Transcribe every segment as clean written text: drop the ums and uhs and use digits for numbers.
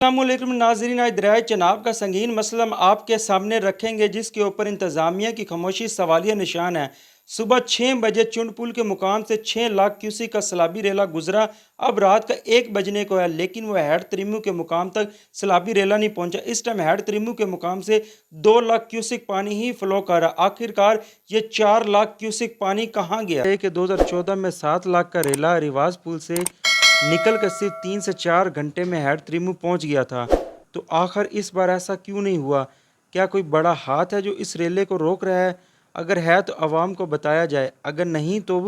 अस्सलामुअलैकुम नाज़रीन, आज दरियाए चनाब का संगीन मसला हम आपके सामने रखेंगे, जिसके ऊपर इंतज़ामिया की खामोशी सवालिया निशान है। सुबह 6 बजे चुंड पुल के मुकाम से 6 लाख क्यूसिक का सैलाबी रेला गुजरा। अब रात का 1 बजने को है, लेकिन वह हेड त्रिमू के मुकाम तक सैलाबी रेला नहीं पहुंचा। इस टाइम हेड त्रिमू के मुकाम से 2 लाख क्यूसिक पानी ही फ्लो कर रहा। आखिरकार ये 4 लाख क्यूसिक पानी कहाँ गया? कि 2014 में 7 लाख का रेला रिवाज पुल से निकल कर सिर्फ 3 से 4 घंटे में हेड त्रिमू पहुंच गया था। तो आखिर इस बार ऐसा क्यों नहीं हुआ? क्या कोई बड़ा हाथ है जो इस रेले को रोक रहा है? अगर है तो आवाम को बताया जाए, अगर नहीं तो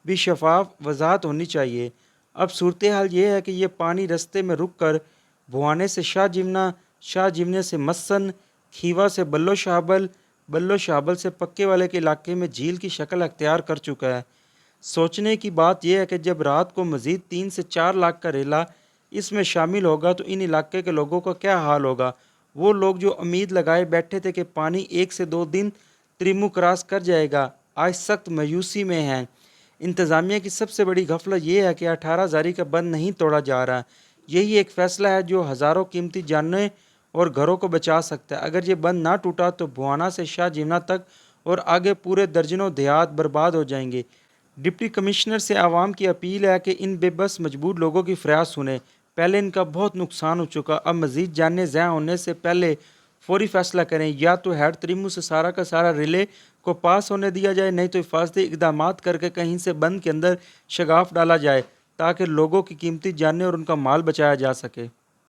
भी शफाफ वजाहत होनी चाहिए। अब सूरत हाल ये है कि ये पानी रस्ते में रुक कर भुआने से शाह जिमने से मस्सन, खीवा से बल्लो शाहबल से पक्के वाले के इलाके में झील की शक्ल अख्तियार कर चुका है। सोचने की बात यह है कि जब रात को मज़ीद 3 से 4 लाख का रेला इसमें शामिल होगा तो इन इलाके के लोगों का क्या हाल होगा। वो लोग जो उम्मीद लगाए बैठे थे कि पानी 1 से 2 दिन त्रिमू क्रॉस कर जाएगा, आज सख्त मायूसी में हैं। इंतज़ामिया की सबसे बड़ी गफलत यह है कि 18 जारी का बंद नहीं तोड़ा जा रहा। यही एक फ़ैसला है जो हज़ारों कीमती जानों और घरों को बचा सकता है। अगर ये बंद ना टूटा तो भुआना से शाह जिमना तक और आगे पूरे दर्जनों देहात बर्बाद हो जाएंगे। डिप्टी कमिश्नर से आवाम की अपील है कि इन बेबस मजबूर लोगों की फरियाद सुने। पहले इनका बहुत नुकसान हो चुका, अब मज़ीद जाने ज़ाया होने से पहले फौरी फैसला करें। या तो हेड त्रिमू से सारा का सारा रिले को पास होने दिया जाए, नहीं तो हिफाजती इकदाम करके कहीं से बंद के अंदर शगाफ डाला जाए ताकि लोगों की कीमती जानें और उनका माल बचाया जा सके।